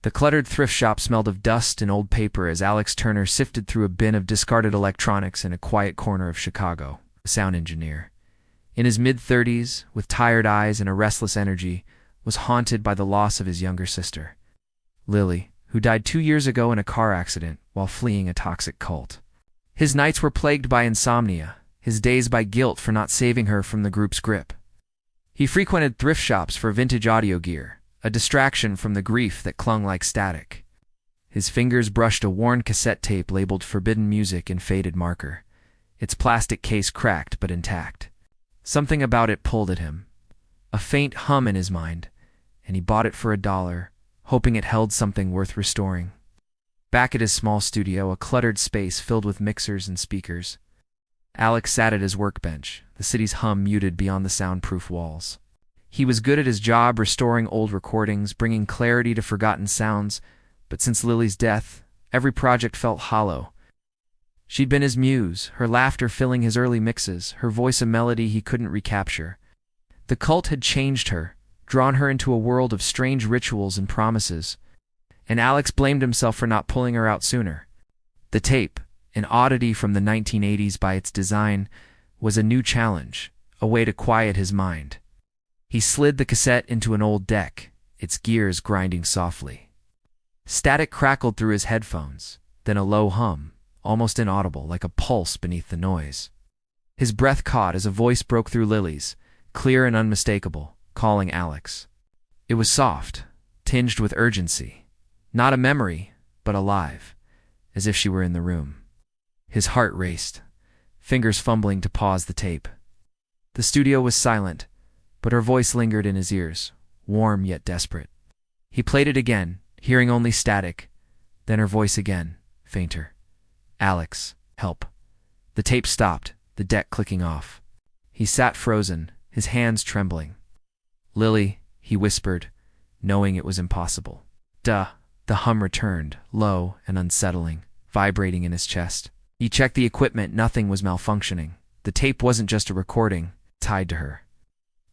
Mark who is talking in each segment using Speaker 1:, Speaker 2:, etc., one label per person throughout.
Speaker 1: The cluttered thrift shop smelled of dust and old paper as Alex Turner sifted through a bin of discarded electronics in a quiet corner of Chicago. A sound engineer, in his mid-30s, with tired eyes and a restless energy, was haunted by the loss of his younger sister, Lily, who died 2 years ago in a car accident while fleeing a toxic cult. His nights were plagued by insomnia, his days by guilt for not saving her from the group's grip. He frequented thrift shops for vintage audio gear, a distraction from the grief that clung like static. His fingers brushed a worn cassette tape labeled Forbidden Music in faded marker, its plastic case cracked but intact. Something about it pulled at him, a faint hum in his mind, and he bought it for $1, hoping it held something worth restoring. Back at his small studio, a cluttered space filled with mixers and speakers, Alex sat at his workbench, the city's hum muted beyond the soundproof walls. He was good at his job, restoring old recordings, bringing clarity to forgotten sounds, but since Lily's death, every project felt hollow. She'd been his muse, her laughter filling his early mixes, her voice a melody he couldn't recapture. The cult had changed her, drawn her into a world of strange rituals and promises, and Alex blamed himself for not pulling her out sooner. The tape, an oddity from the 1980s by its design, was a new challenge, a way to quiet his mind. He slid the cassette into an old deck, its gears grinding softly. Static crackled through his headphones, then a low hum, almost inaudible, like a pulse beneath the noise. His breath caught as a voice broke through Lily's, clear and unmistakable, calling Alex. It was soft, tinged with urgency. Not a memory, but alive, as if she were in the room. His heart raced, fingers fumbling to pause the tape. The studio was silent, but her voice lingered in his ears, warm yet desperate. He played it again, hearing only static, then her voice again, fainter. Alex, help. The tape stopped, the deck clicking off. He sat frozen, his hands trembling. Lily, he whispered, knowing it was impossible. Duh. The hum returned, low and unsettling, vibrating in his chest. He checked the equipment, nothing was malfunctioning. The tape wasn't just a recording, tied to her.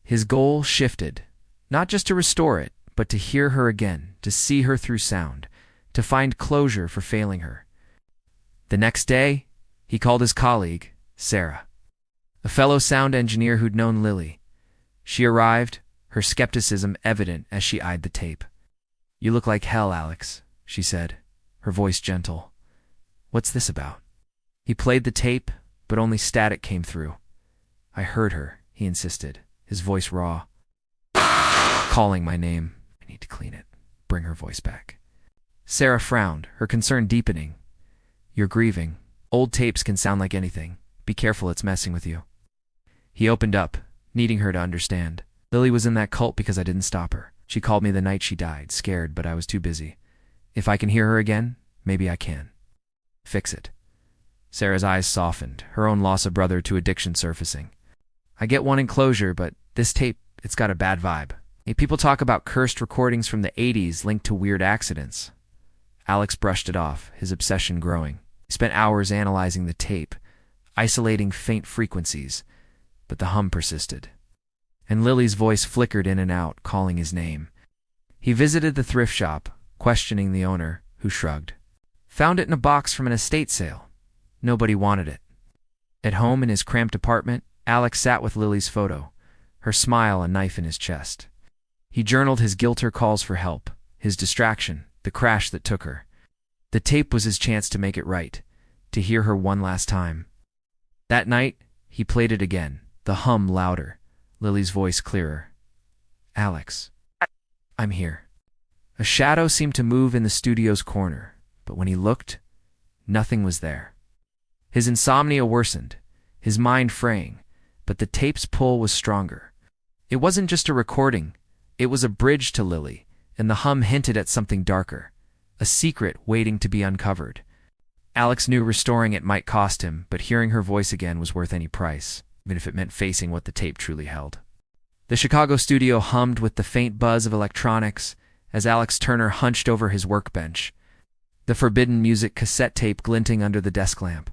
Speaker 1: His goal shifted, not just to restore it, but to hear her again, to see her through sound, to find closure for failing her. The next day, he called his colleague, Sarah, a fellow sound engineer who'd known Lily. She arrived, her skepticism evident as she eyed the tape. "You look like hell, Alex," she said, her voice gentle. "What's this about?" He played the tape, but only static came through. "I heard her," he insisted, his voice raw. "Calling my name. I need to clean it. Bring her voice back." Sarah frowned, her concern deepening. "You're grieving. Old tapes can sound like anything. Be careful, it's messing with you." He opened up, needing her to understand. "Lily was in that cult because I didn't stop her. She called me the night she died, scared, but I was too busy. If I can hear her again, maybe I can. Fix it." Sarah's eyes softened, her own loss of brother to addiction surfacing. "I get wanting closure, but this tape, it's got a bad vibe. People talk about cursed recordings from the 80s linked to weird accidents." Alex brushed it off, his obsession growing. He spent hours analyzing the tape, isolating faint frequencies, but the hum persisted. And Lily's voice flickered in and out, calling his name. He visited the thrift shop, questioning the owner, who shrugged. "Found it in a box from an estate sale. Nobody wanted it." At home in his cramped apartment, Alex sat with Lily's photo, her smile a knife in his chest. He journaled his guilt, her calls for help, his distraction, the crash that took her. The tape was his chance to make it right, to hear her one last time. That night, he played it again, the hum louder, Lily's voice clearer. "Alex, I'm here." A shadow seemed to move in the studio's corner, but when he looked, nothing was there. His insomnia worsened, his mind fraying, but the tape's pull was stronger. It wasn't just a recording, it was a bridge to Lily, and the hum hinted at something darker, a secret waiting to be uncovered. Alex knew restoring it might cost him, but hearing her voice again was worth any price, even if it meant facing what the tape truly held. The Chicago studio hummed with the faint buzz of electronics as Alex Turner hunched over his workbench, the Forbidden Music cassette tape glinting under the desk lamp.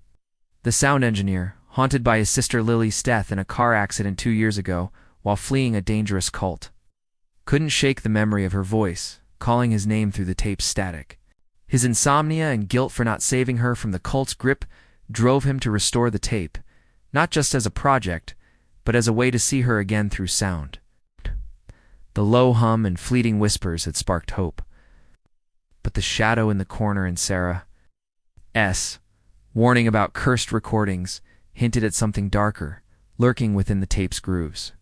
Speaker 1: The sound engineer, haunted by his sister Lily's death in a car accident 2 years ago while fleeing a dangerous cult, couldn't shake the memory of her voice, calling his name through the tape's static. His insomnia and guilt for not saving her from the cult's grip drove him to restore the tape, not just as a project, but as a way to see her again through sound. The low hum and fleeting whispers had sparked hope. But the shadow in the corner in Sarah's warning about cursed recordings hinted at something darker, lurking within the tape's grooves.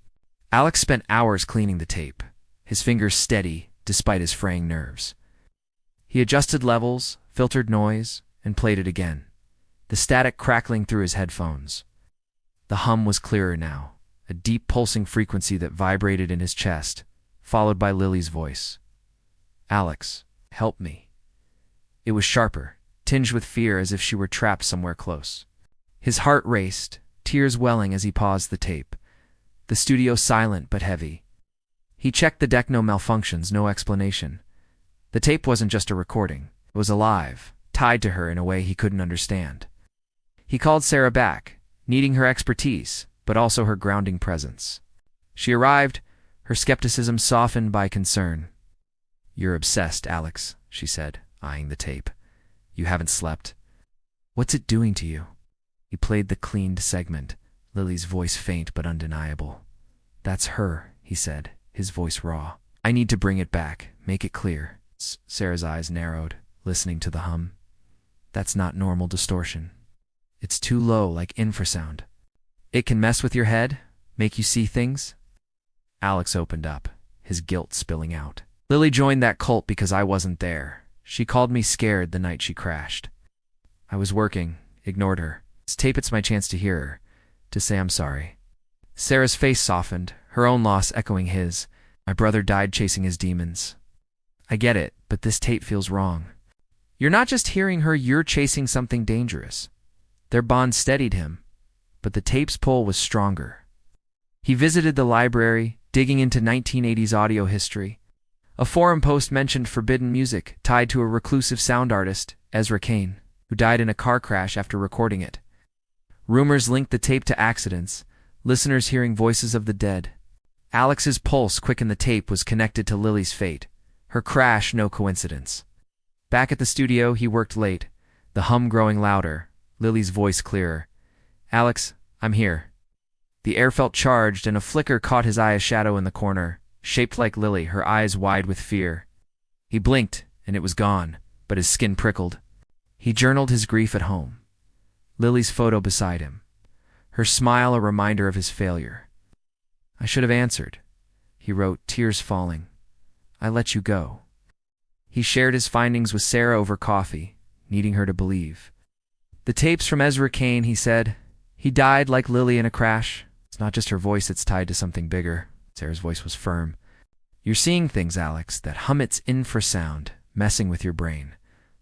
Speaker 1: Alex spent hours cleaning the tape, his fingers steady despite his fraying nerves. He adjusted levels, filtered noise, and played it again, the static crackling through his headphones. The hum was clearer now, a deep pulsing frequency that vibrated in his chest, followed by Lily's voice. "Alex, help me." It was sharper, tinged with fear as if she were trapped somewhere close. His heart raced, tears welling as he paused the tape. The studio silent but heavy. He checked the deck, no malfunctions, no explanation. The tape wasn't just a recording. It was alive, tied to her in a way he couldn't understand. He called Sarah back, needing her expertise, but also her grounding presence. She arrived, her skepticism softened by concern. "You're obsessed, Alex," she said, eyeing the tape. "You haven't slept. What's it doing to you?" He played the cleaned segment, Lily's voice faint but undeniable. "That's her," he said, his voice raw. "I need to bring it back, make it clear." Sarah's eyes narrowed, listening to the hum. "That's not normal distortion. It's too low, like infrasound. It can mess with your head, make you see things." Alex opened up, his guilt spilling out. "Lily joined that cult because I wasn't there. She called me scared the night she crashed. I was working, ignored her. This tape, it's my chance to hear her, to say I'm sorry." Sarah's face softened, her own loss echoing his. "My brother died chasing his demons. I get it, but this tape feels wrong. You're not just hearing her, you're chasing something dangerous." Their bond steadied him, but the tape's pull was stronger. He visited the library, digging into 1980s audio history. A forum post mentioned forbidden music tied to a reclusive sound artist, Ezra Kane, who died in a car crash after recording it. Rumors linked the tape to accidents, listeners hearing voices of the dead. Alex's pulse quickened. The tape was connected to Lily's fate. Her crash, no coincidence. Back at the studio, he worked late, the hum growing louder, Lily's voice clearer. "Alex, I'm here." The air felt charged, and a flicker caught his eye, a shadow in the corner, shaped like Lily, her eyes wide with fear. He blinked, and it was gone, but his skin prickled. He journaled his grief at home. Lily's photo beside him, her smile a reminder of his failure. "I should have answered," he wrote, tears falling. "I let you go." He shared his findings with Sarah over coffee, needing her to believe. "The tape's from Ezra Kane," he said. "He died like Lily in a crash. It's not just her voice, it's tied to something bigger." Sarah's voice was firm. "You're seeing things, Alex, that hum, its infrasound, messing with your brain.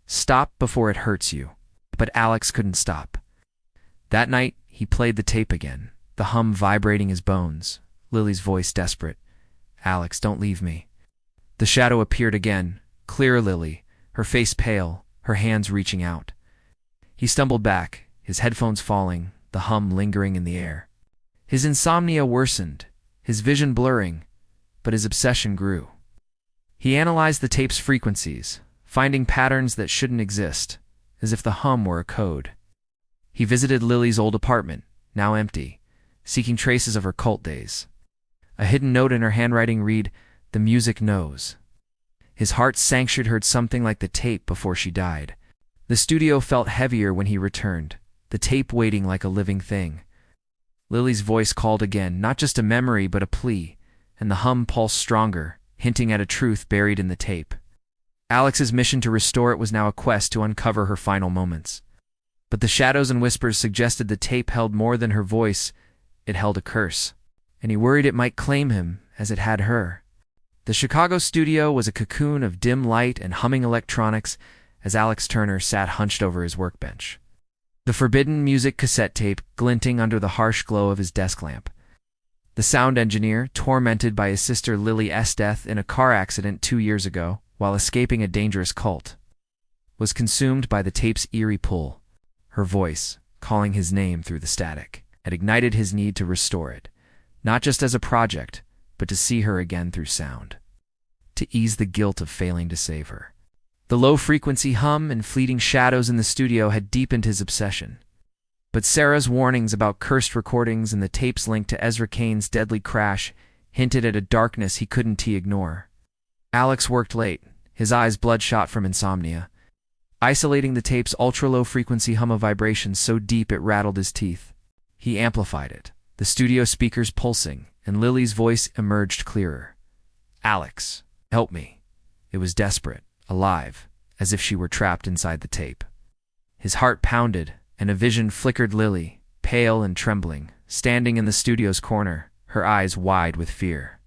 Speaker 1: Stop before it hurts you." But Alex couldn't stop. That night, he played the tape again, the hum vibrating his bones, Lily's voice desperate. "Alex, don't leave me." The shadow appeared again, clear Lily, her face pale, her hands reaching out. He stumbled back, his headphones falling, the hum lingering in the air. His insomnia worsened, his vision blurring, but his obsession grew. He analyzed the tape's frequencies, finding patterns that shouldn't exist, as if the hum were a code. He visited Lily's old apartment, now empty, seeking traces of her cult days. A hidden note in her handwriting read, "The music knows." His heart sank. She'd heard something like the tape before she died. The studio felt heavier when he returned, the tape waiting like a living thing. Lily's voice called again, not just a memory but a plea, and the hum pulsed stronger, hinting at a truth buried in the tape. Alex's mission to restore it was now a quest to uncover her final moments. But the shadows and whispers suggested the tape held more than her voice, it held a curse, and he worried it might claim him as it had her. The Chicago studio was a cocoon of dim light and humming electronics as Alex Turner sat hunched over his workbench. The forbidden music cassette tape glinting under the harsh glow of his desk lamp. The sound engineer, tormented by his sister Lily's death in a car accident 2 years ago while escaping a dangerous cult, was consumed by the tape's eerie pull. Her voice, calling his name through the static, had ignited his need to restore it, not just as a project, but to see her again through sound. to ease the guilt of failing to save her. The low-frequency hum and fleeting shadows in the studio had deepened his obsession. But Sarah's warnings about cursed recordings and the tapes linked to Ezra Kane's deadly crash hinted at a darkness he couldn't ignore. Alex worked late, his eyes bloodshot from insomnia, isolating the tape's ultra-low-frequency hum of vibrations so deep it rattled his teeth. He amplified it, the studio speakers pulsing, and Lily's voice emerged clearer. "Alex, help me." It was desperate, alive, as if she were trapped inside the tape. His heart pounded, and a vision flickered. Lily, pale and trembling, standing in the studio's corner, her eyes wide with fear.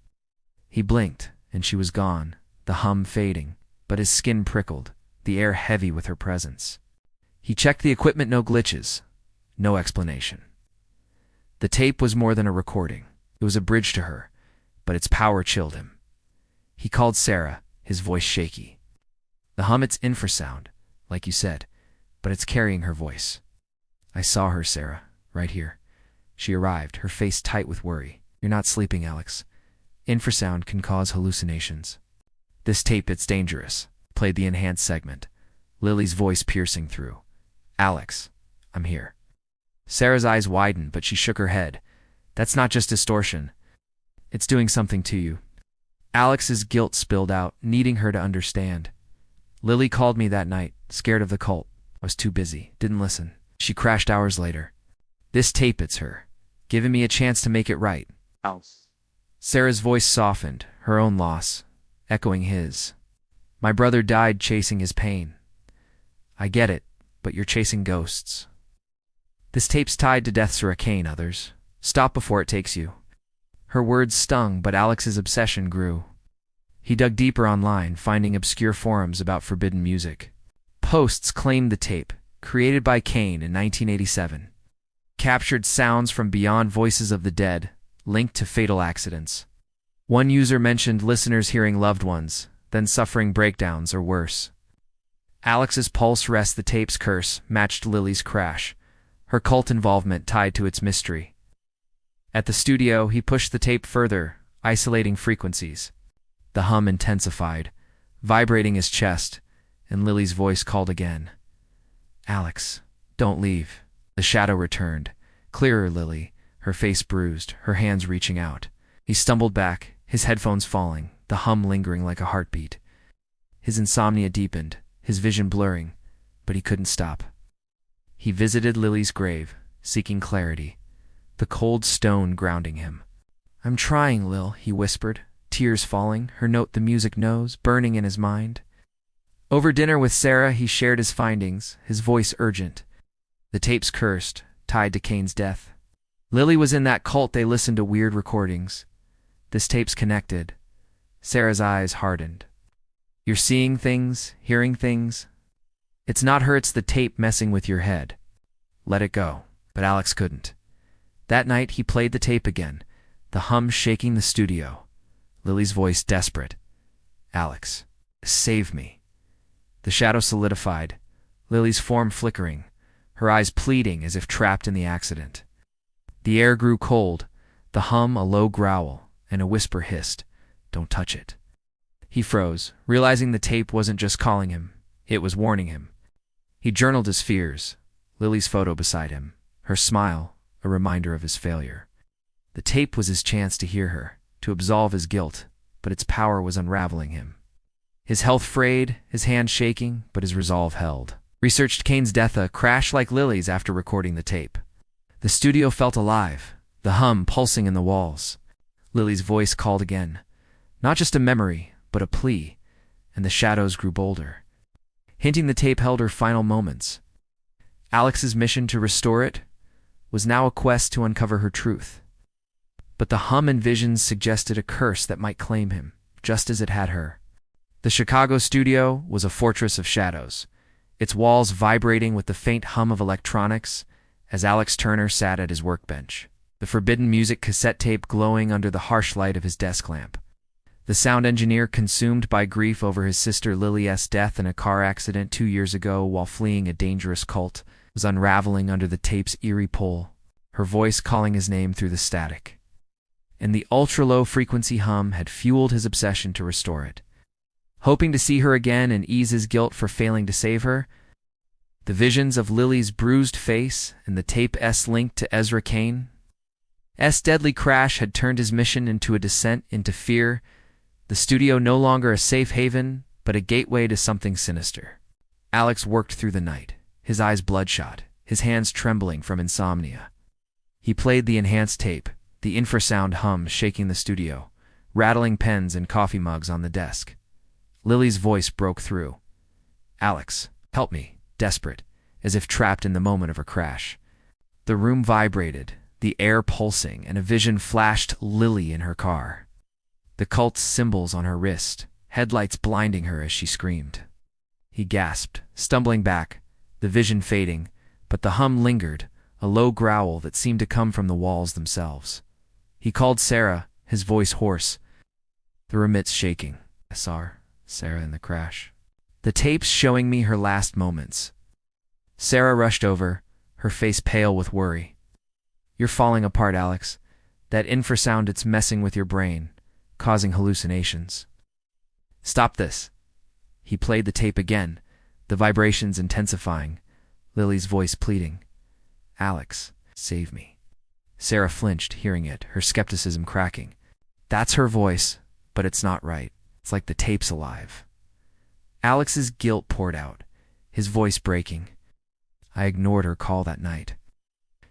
Speaker 1: He blinked, and she was gone, the hum fading, but his skin prickled, the air heavy with her presence. He checked the equipment, no glitches, no explanation. The tape was more than a recording. It was a bridge to her, but its power chilled him. He called Sarah, his voice shaky. "The hum, it's infrasound, like you said, but it's carrying her voice." "I saw her, Sarah, right here." She arrived, her face tight with worry. "You're not sleeping, Alex. Infrasound can cause hallucinations." "This tape, it's dangerous," played the enhanced segment, Lily's voice piercing through. "Alex, I'm here." Sarah's eyes widened, but she shook her head. "That's not just distortion. It's doing something to you." Alex's guilt spilled out, needing her to understand. "Lily called me that night, scared of the cult. I was too busy, didn't listen. She crashed hours later. This tape, it's her, giving me a chance to make it right."
Speaker 2: House.
Speaker 1: Sarah's voice softened, her own loss, echoing his. "My brother died chasing his pain. I get it, but you're chasing ghosts. This tape's tied to death's hurricane, others. Stop before it takes you." Her words stung, but Alex's obsession grew. He dug deeper online, finding obscure forums about forbidden music. Posts claimed the tape, created by Kane in 1987, captured sounds from beyond voices of the dead, linked to fatal accidents. One user mentioned listeners hearing loved ones, then suffering breakdowns or worse. Alex's pulse rest the tape's curse matched Lily's crash, her cult involvement tied to its mystery. At the studio, he pushed the tape further, isolating frequencies. The hum intensified, vibrating his chest, and Lily's voice called again. "Alex, don't leave." The shadow returned, clearer Lily, her face bruised, her hands reaching out. He stumbled back, his headphones falling, the hum lingering like a heartbeat. His insomnia deepened, his vision blurring, but he couldn't stop. He visited Lily's grave, seeking clarity, the cold stone grounding him. "I'm trying, Lil," he whispered, tears falling, her note the music knows, burning in his mind. Over dinner with Sarah, he shared his findings, his voice urgent. The tape's cursed, tied to Kane's death. Lily was in that cult, they listened to weird recordings. This tape's connected. Sarah's eyes hardened. "You're seeing things, hearing things. It's not her, it's the tape messing with your head. Let it go." But Alex couldn't. That night, he played the tape again, the hum shaking the studio. Lily's voice desperate. "Alex, save me." The shadow solidified, Lily's form flickering, her eyes pleading as if trapped in the accident. The air grew cold, the hum a low growl, and a whisper hissed, "Don't touch it." He froze, realizing the tape wasn't just calling him, it was warning him. He journaled his fears, Lily's photo beside him, her smile, a reminder of his failure. The tape was his chance to hear her, to absolve his guilt, but its power was unraveling him. His health frayed, his hand shaking, but his resolve held. Researched Kane's death, a crash like Lily's after recording the tape. The studio felt alive, the hum pulsing in the walls. Lily's voice called again. Not just a memory, but a plea, and the shadows grew bolder, hinting the tape held her final moments. Alex's mission to restore it was now a quest to uncover her truth. But the hum and visions suggested a curse that might claim him, just as it had her. The Chicago studio was a fortress of shadows, its walls vibrating with the faint hum of electronics as Alex Turner sat at his workbench, the forbidden music cassette tape glowing under the harsh light of his desk lamp. The sound engineer, consumed by grief over his sister Lily's death in a car accident 2 years ago while fleeing a dangerous cult, was unraveling under the tape's eerie pull, her voice calling his name through the static. And the ultra-low frequency hum had fueled his obsession to restore it, hoping to see her again and ease his guilt for failing to save her. The visions of Lily's bruised face and the tape's link to Ezra Cain's deadly crash had turned his mission into a descent into fear, the studio no longer a safe haven, but a gateway to something sinister. Alex worked through the night, his eyes bloodshot, his hands trembling from insomnia. He played the enhanced tape, the infrasound hum shaking the studio, rattling pens and coffee mugs on the desk. Lily's voice broke through. "Alex, help me," desperate, as if trapped in the moment of her crash. The room vibrated, the air pulsing, and a vision flashed Lily in her car. The cult's symbols on her wrist, headlights blinding her as she screamed. He gasped, stumbling back, the vision fading, but the hum lingered, a low growl that seemed to come from the walls themselves. He called Sarah, his voice hoarse, the remote's shaking. "I saw her, Sarah, in the crash. The tape's showing me her last moments." Sarah rushed over, her face pale with worry. "You're falling apart, Alex. That infrasound, it's messing with your brain, causing hallucinations." "Stop this." He played the tape again, the vibrations intensifying, Lily's voice pleading. "Alex, save me." Sarah flinched, hearing it, her skepticism cracking. "That's her voice, but it's not right. It's like the tape's alive." Alex's guilt poured out, his voice breaking. "I ignored her call that night.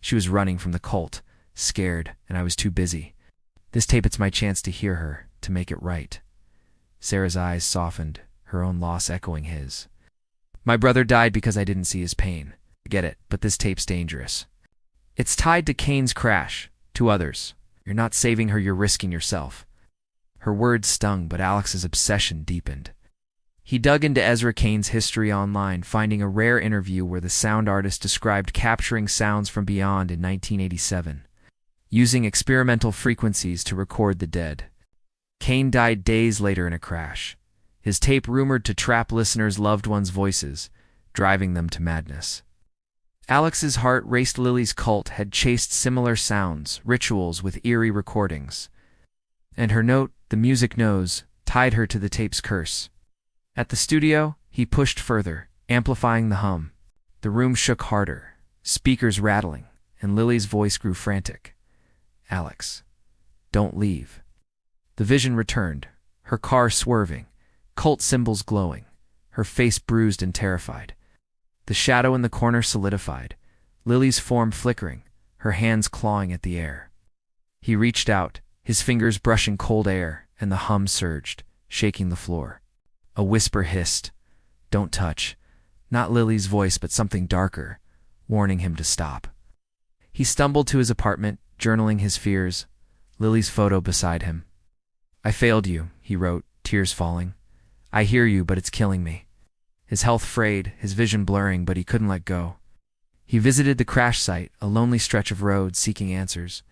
Speaker 1: She was running from the cult, scared, and I was too busy. This tape, it's my chance to hear her, to make it right." Sarah's eyes softened, her own loss echoing his. "My brother died because I didn't see his pain. I get it, but this tape's dangerous. It's tied to Cain's crash, to others. You're not saving her, you're risking yourself." Her words stung, but Alex's obsession deepened. He dug into Ezra Cain's history online, finding a rare interview where the sound artist described capturing sounds from beyond in 1987, using experimental frequencies to record the dead. Cain died days later in a crash, his tape rumored to trap listeners' loved ones' voices, driving them to madness. Alex's heart raced. Lily's cult had chased similar sounds, rituals with eerie recordings. And her note, the music knows, tied her to the tape's curse. At the studio, he pushed further, amplifying the hum. The room shook harder, speakers rattling, and Lily's voice grew frantic. "Alex, don't leave." The vision returned, her car swerving, cult symbols glowing, her face bruised and terrified. The shadow in the corner solidified, Lily's form flickering, her hands clawing at the air. He reached out, his fingers brushing cold air, and the hum surged, shaking the floor. A whisper hissed, "Don't touch." Not Lily's voice, but something darker, warning him to stop. He stumbled to his apartment, journaling his fears, Lily's photo beside him. "I failed you," he wrote, tears falling. "I hear you, but it's killing me." His health frayed, his vision blurring, but he couldn't let go. He visited the crash site, a lonely stretch of road, seeking answers.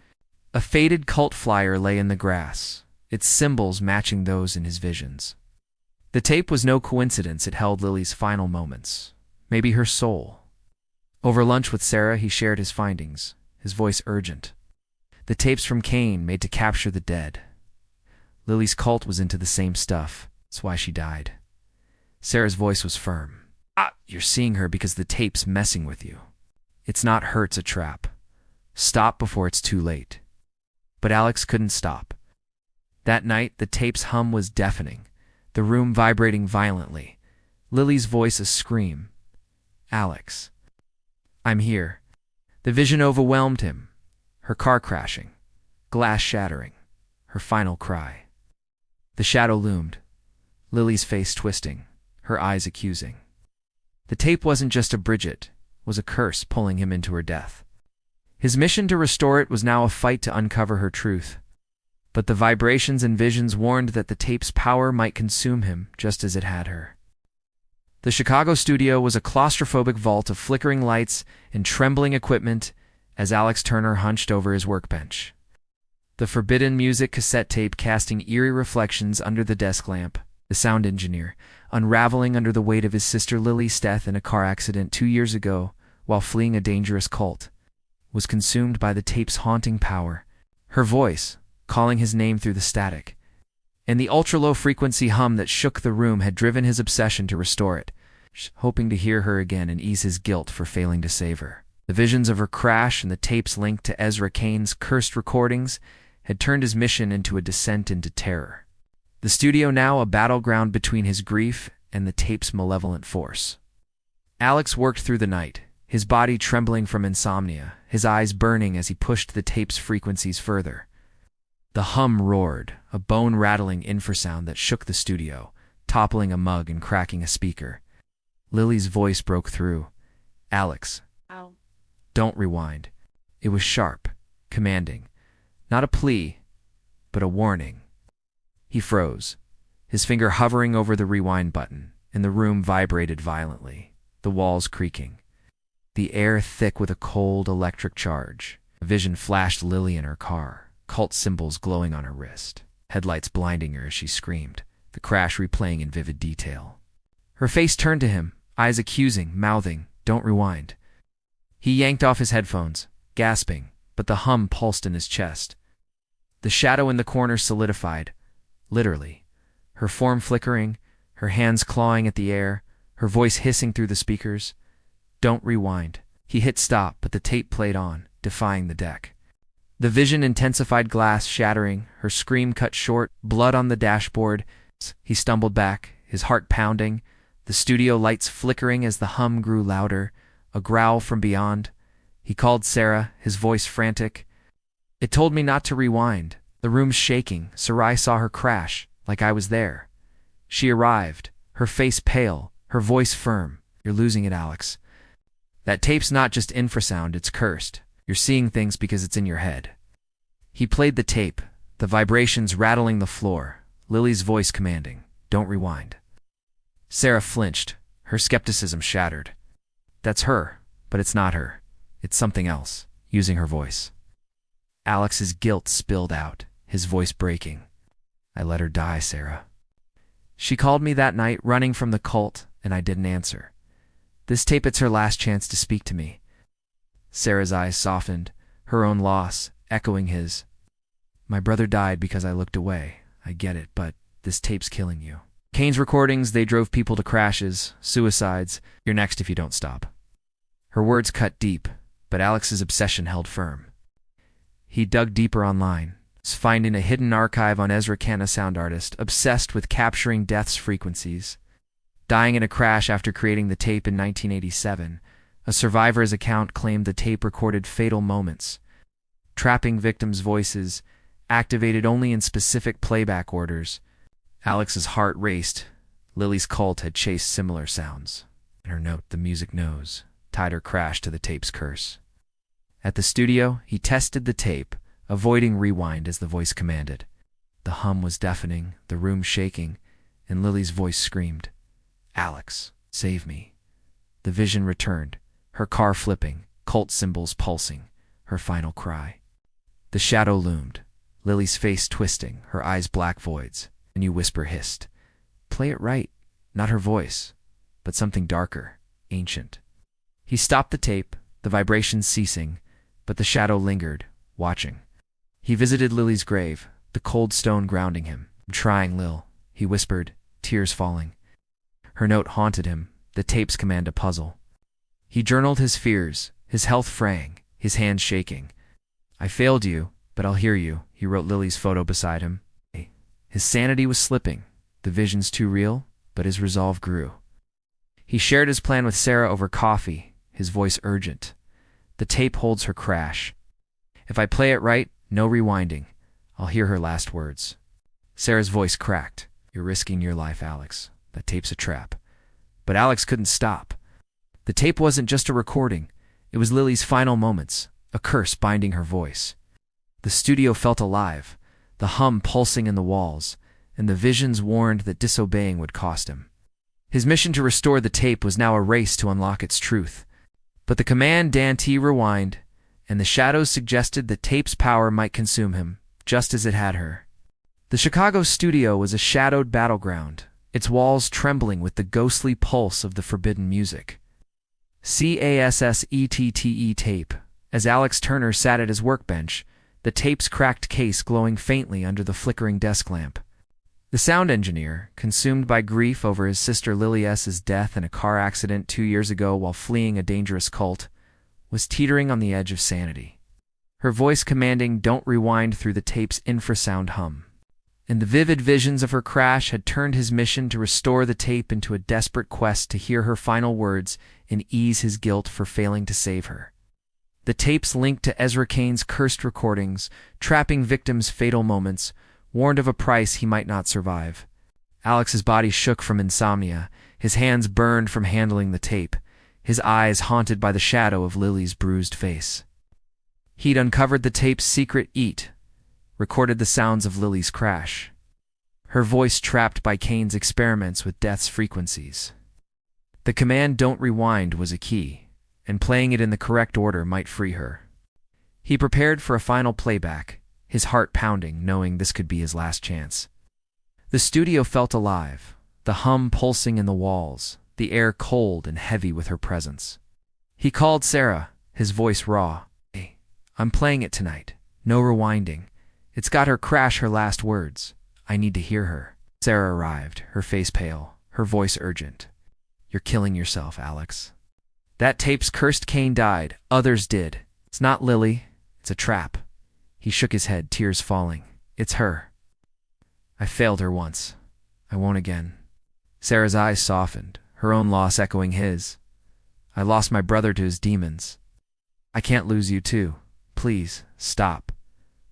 Speaker 1: A faded cult flyer lay in the grass, its symbols matching those in his visions. The tape was no coincidence, it held Lily's final moments, maybe her soul. Over lunch with Sarah, he shared his findings, his voice urgent. The tapes from Cain, made to capture the dead. Lily's cult was into the same stuff, that's why she died. Sarah's voice was firm. "You're seeing her because the tape's messing with you. It's not her, it's a trap. Stop before it's too late." But Alex couldn't stop. That night, the tape's hum was deafening, the room vibrating violently, Lily's voice a scream. "Alex, I'm here." The vision overwhelmed him, her car crashing, glass shattering, her final cry. The shadow loomed, Lily's face twisting, her eyes accusing. The tape wasn't just a Bridget, was a curse pulling him into her death. His mission to restore it was now a fight to uncover her truth. But the vibrations and visions warned that the tape's power might consume him just as it had her. The Chicago studio was a claustrophobic vault of flickering lights and trembling equipment as Alex Turner hunched over his workbench. The forbidden music cassette tape casting eerie reflections under the desk lamp, the sound engineer, unraveling under the weight of his sister Lily's death in a car accident 2 years ago while fleeing a dangerous cult, was consumed by the tape's haunting power. Her voice, calling his name through the static. and the ultra-low frequency hum that shook the room had driven his obsession to restore it, hoping to hear her again and ease his guilt for failing to save her. The visions of her crash and the tapes linked to Ezra Kane's cursed recordings had turned his mission into a descent into terror. The studio now a battleground between his grief and the tape's malevolent force. Alex worked through the night, his body trembling from insomnia, his eyes burning as he pushed the tape's frequencies further. The hum roared, a bone-rattling infrasound that shook the studio, toppling a mug and cracking a speaker. Lily's voice broke through. "Alex,
Speaker 2: Ow.
Speaker 1: don't rewind." It was sharp, commanding. Not a plea, but a warning. He froze, his finger hovering over the rewind button, and the room vibrated violently, the walls creaking. The air thick with a cold electric charge. A vision flashed Lily in her car, cult symbols glowing on her wrist, headlights blinding her as she screamed, the crash replaying in vivid detail. Her face turned to him, eyes accusing, mouthing, "Don't rewind." He yanked off his headphones, gasping, but the hum pulsed in his chest. The shadow in the corner solidified, literally, her form flickering, her hands clawing at the air, her voice hissing through the speakers. "Don't rewind." He hit stop, but the tape played on, defying the deck. The vision intensified, glass shattering, her scream cut short, blood on the dashboard. He stumbled back, his heart pounding, the studio lights flickering as the hum grew louder, a growl from beyond. He called Sarah, his voice frantic. "It told me not to rewind." The room's shaking. Sarai saw her crash, like I was there. She arrived, her face pale, her voice firm. "You're losing it, Alex. That tape's not just infrasound, it's cursed. You're seeing things because it's in your head." He played the tape, the vibrations rattling the floor, Lily's voice commanding, "Don't rewind." Sarah flinched, her skepticism shattered. "That's her, but it's not her. It's something else," using her voice. Alex's guilt spilled out, his voice breaking. "I let her die, Sarah. She called me that night running from the cult, and I didn't answer. This tape, it's her last chance to speak to me." Sarah's eyes softened, her own loss echoing his. "My brother died because I looked away. I get it, but this tape's killing you. Kane's recordings, they drove people to crashes, suicides. You're next if you don't stop." Her words cut deep, but Alex's obsession held firm. He dug deeper online, finding a hidden archive on Ezra Kane, a sound artist, obsessed with capturing death's frequencies. Dying in a crash after creating the tape in 1987, a survivor's account claimed the tape recorded fatal moments, trapping victims' voices, activated only in specific playback orders. Alex's heart raced. Lily's cult had chased similar sounds, and her note, "The music knows," tied her crash to the tape's curse. At the studio, he tested the tape, avoiding rewind as the voice commanded. The hum was deafening, the room shaking, and Lily's voice screamed, "Alex, save me." The vision returned, her car flipping, cult symbols pulsing, her final cry. The shadow loomed, Lily's face twisting, her eyes black voids. A new whisper hissed. Play it right, not her voice, but something darker, ancient. He stopped the tape, the vibrations ceasing, but the shadow lingered, watching. He visited Lily's grave, the cold stone grounding him. "I'm trying, Lil," he whispered, tears falling. Her note haunted him, the tape's command a puzzle. He journaled his fears, his health fraying, his hands shaking. "I failed you, but I'll hear you," he wrote Lily's photo beside him. His sanity was slipping, the visions too real, but his resolve grew. He shared his plan with Sarah over coffee, his voice urgent. "The tape holds her crash. If I play it right, no rewinding. I'll hear her last words." Sarah's voice cracked. "You're risking your life, Alex. That tape's a trap." But Alex couldn't stop. The tape wasn't just a recording. It was Lily's final moments, a curse binding her voice. The studio felt alive, the hum pulsing in the walls, and the visions warned that disobeying would cost him. His mission to restore the tape was now a race to unlock its truth. But the command "Dante rewind," and the shadows suggested that tape's power might consume him, just as it had her. The Chicago studio was a shadowed battleground, its walls trembling with the ghostly pulse of the forbidden music. Cassette tape. As Alex Turner sat at his workbench, the tape's cracked case glowing faintly under the flickering desk lamp. The sound engineer, consumed by grief over his sister Lily S.'s death in a car accident 2 years ago while fleeing a dangerous cult, was teetering on the edge of sanity. Her voice commanding "Don't rewind" through the tape's infrasound hum. And the vivid visions of her crash had turned his mission to restore the tape into a desperate quest to hear her final words and ease his guilt for failing to save her. The tapes linked to Ezra Kane's cursed recordings, trapping victims' fatal moments, warned of a price he might not survive. Alex's body shook from insomnia, his hands burned from handling the tape, his eyes haunted by the shadow of Lily's bruised face. He'd uncovered the tape's secret recorded the sounds of Lily's crash, her voice trapped by Kane's experiments with death's frequencies. The command "Don't rewind" was a key, and playing it in the correct order might free her. He prepared for a final playback, his heart pounding, knowing this could be his last chance. The studio felt alive, the hum pulsing in the walls, the air cold and heavy with her presence. He called Sarah, his voice raw. "Hey, I'm playing it tonight. No rewinding. It's got her crash her last words. I need to hear her." Sarah arrived, her face pale, her voice urgent. "You're killing yourself, Alex. That tape's cursed. Kane died. Others did. It's not Lily. It's a trap." He shook his head, tears falling. "It's her. I failed her once. I won't again." Sarah's eyes softened, her own loss echoing his. "I lost my brother to his demons. I can't lose you too. Please, stop."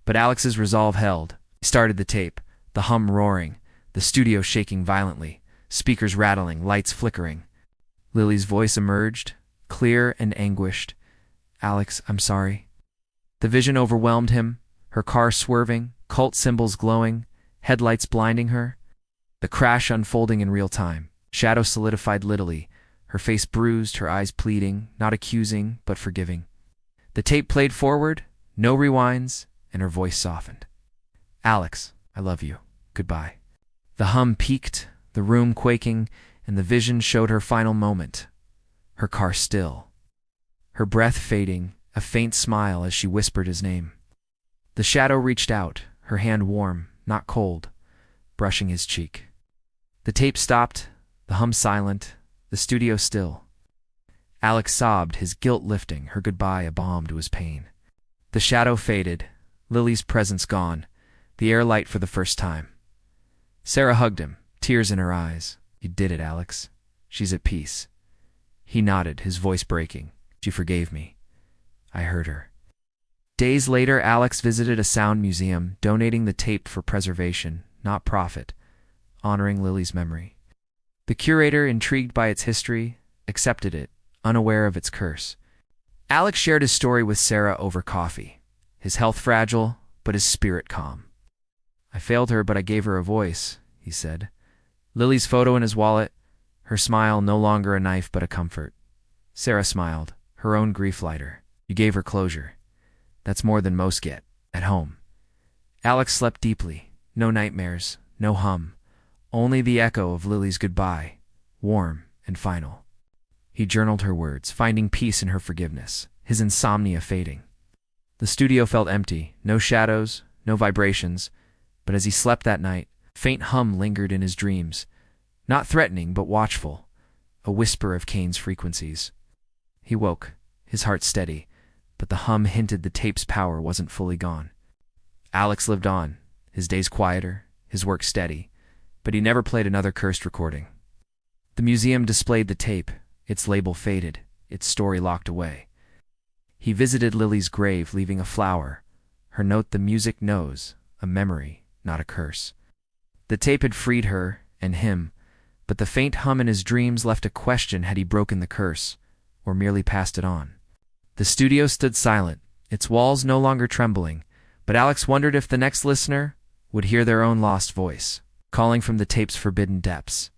Speaker 1: But Alex's resolve held. He started the tape, the hum roaring, the studio shaking violently, speakers rattling, lights flickering. Lily's voice emerged, clear and anguished. "Alex, I'm sorry." The vision overwhelmed him, her car swerving, cult symbols glowing, headlights blinding her. The crash unfolding in real time. Shadow solidified Lily, her face bruised, her eyes pleading, not accusing, but forgiving. The tape played forward, no rewinds, and her voice softened. "Alex, I love you. Goodbye." The hum peaked, the room quaking, and the vision showed her final moment. Her car still, her breath fading, a faint smile as she whispered his name. The shadow reached out, her hand warm, not cold, brushing his cheek. The tape stopped, the hum silent, the studio still. Alex sobbed, his guilt lifting, her goodbye a balm to his pain. The shadow faded, Lily's presence gone, the air light for the first time. Sarah hugged him, tears in her eyes. "You did it, Alex. She's at peace." He nodded, his voice breaking. "She forgave me. I heard her." Days later, Alex visited a sound museum, donating the tape for preservation, not profit, honoring Lily's memory. The curator, intrigued by its history, accepted it, unaware of its curse. Alex shared his story with Sarah over coffee, his health fragile, but his spirit calm. "I failed her, but I gave her a voice," he said. Lily's photo in his wallet, her smile no longer a knife but a comfort. Sarah smiled, her own grief lighter. "You gave her closure. That's more than most get, at home." Alex slept deeply, no nightmares, no hum, only the echo of Lily's goodbye, warm and final. He journaled her words, finding peace in her forgiveness, his insomnia fading. The studio felt empty, no shadows, no vibrations, but as he slept that night, a faint hum lingered in his dreams, not threatening but watchful, a whisper of Kane's frequencies. He woke, his heart steady, but the hum hinted the tape's power wasn't fully gone. Alex lived on, his days quieter, his work steady, but he never played another cursed recording. The museum displayed the tape, its label faded, its story locked away. He visited Lily's grave, leaving a flower, her note the music knows, a memory, not a curse. The tape had freed her and him, but the faint hum in his dreams left a question: had he broken the curse, or merely passed it on? The studio stood silent, its walls no longer trembling, but Alex wondered if the next listener would hear their own lost voice, calling from the tape's forbidden depths.